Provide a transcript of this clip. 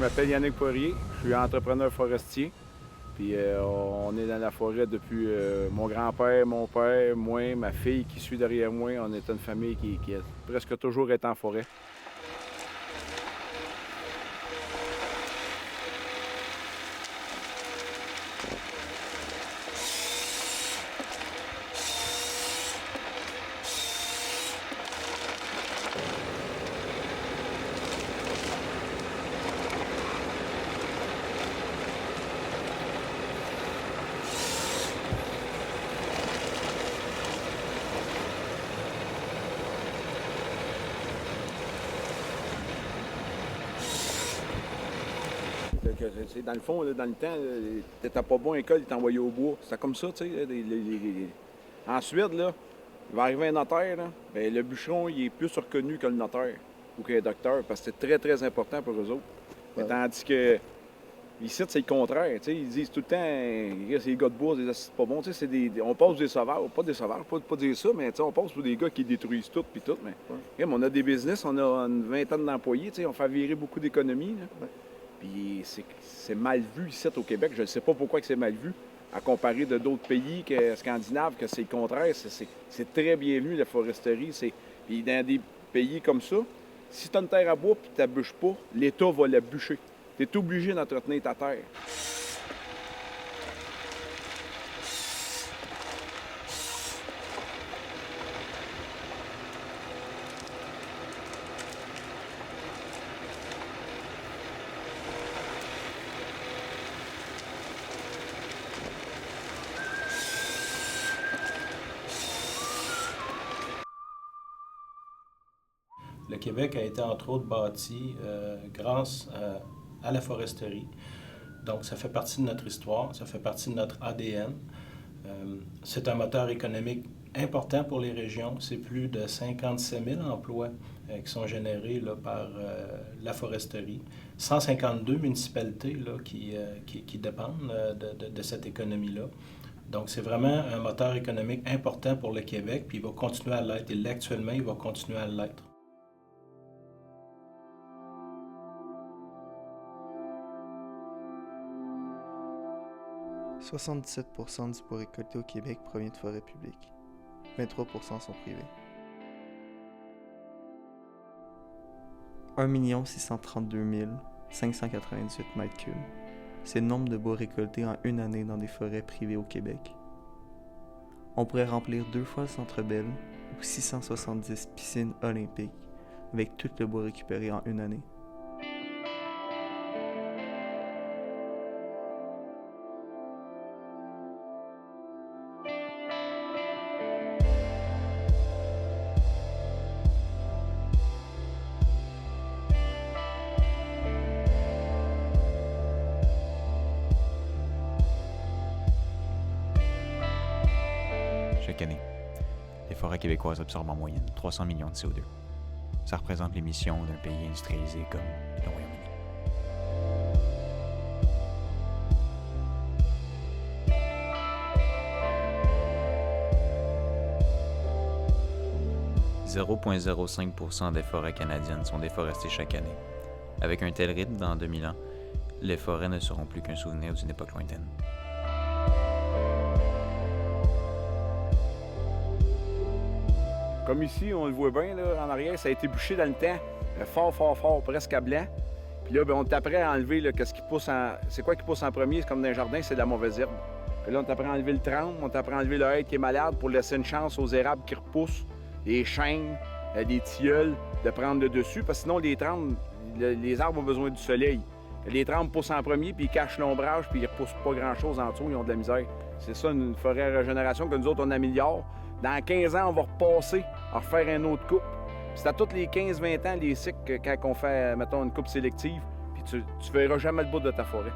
m'appelle Yannick Poirier, je suis entrepreneur forestier. Puis on est dans la forêt depuis mon grand-père, mon père, moi, ma fille qui suit derrière moi. On est une famille qui a presque toujours été en forêt. Dans le fond, là, dans le temps, t'étais pas bon à l'école, ils t'envoyaient au bois. C'était comme ça, tu sais. En Suède, là, il va arriver un notaire, là, bien, le bûcheron, il est plus reconnu que le notaire ou que le docteur, parce que c'est très, très important pour eux autres. Ouais. Tandis que ici, c'est le contraire. Tu sais, ils disent tout le temps, c'est les gars de bois, c'est pas bon. Tu sais, on passe des sauvages, pas des sauvages, pas dire ça, mais tu sais, on passe pour des gars qui détruisent tout puis tout. Mais on a des business, on a une vingtaine d'employés, tu sais, on fait virer beaucoup d'économies. Ouais. Puis c'est mal vu ici au Québec. Je ne sais pas pourquoi c'est mal vu, à comparer de d'autres pays scandinaves, que c'est le contraire. C'est très bien vu, la foresterie. Puis dans des pays comme ça, si tu as une terre à bois et tu ne bûches pas, l'État va la bûcher. Tu es obligé d'entretenir ta terre. Le Québec a été entre autres bâti grâce à la foresterie. Donc ça fait partie de notre histoire, ça fait partie de notre ADN. C'est un moteur économique important pour les régions. C'est plus de 57 000 emplois qui sont générés là, par la foresterie. 152 municipalités là, qui dépendent de cette économie-là. Donc, c'est vraiment un moteur économique important pour le Québec, puis il va continuer à l'être. Et là, actuellement, il va continuer à l'être. « 77% du bois récolté au Québec provient de forêts publiques. 23% sont privées. 1 632 598 m3. C'est le nombre de bois récoltés en une année dans des forêts privées au Québec. On pourrait remplir 2 fois le Centre Bell ou 670 piscines olympiques avec tout le bois récupéré en une année. Chaque année, les forêts québécoises absorbent en moyenne 300 millions de CO2. Ça représente l'émission d'un pays industrialisé comme le Royaume-Uni. « 0,05% des forêts canadiennes sont déforestées chaque année. Avec un tel rythme, dans 2000 ans, les forêts ne seront plus qu'un souvenir d'une époque lointaine. » Comme ici, on le voit bien, là, en arrière, ça a été bûché dans le temps, fort, presque à blanc. Puis là, on est après à enlever là, qu'est-ce qui pousse en... C'est quoi qui pousse en premier? C'est comme dans un jardin, c'est de la mauvaise herbe. Puis là, on est après à enlever le trampe, on est après à enlever le hêtre qui est malade pour laisser une chance aux érables qui repoussent, les chênes, les tilleuls, de prendre le dessus, parce que sinon, les trampes, les arbres ont besoin du soleil. Les trampes poussent en premier, puis ils cachent l'ombrage, puis ils repoussent pas grand-chose en dessous, ils ont de la misère. C'est ça, une forêt à régénération que nous autres, on améliore. Dans 15 ans, on va repasser à refaire une autre coupe. C'est à tous les 15-20 ans, les cycles, quand on fait, mettons, une coupe sélective, puis tu verras jamais le bout de ta forêt.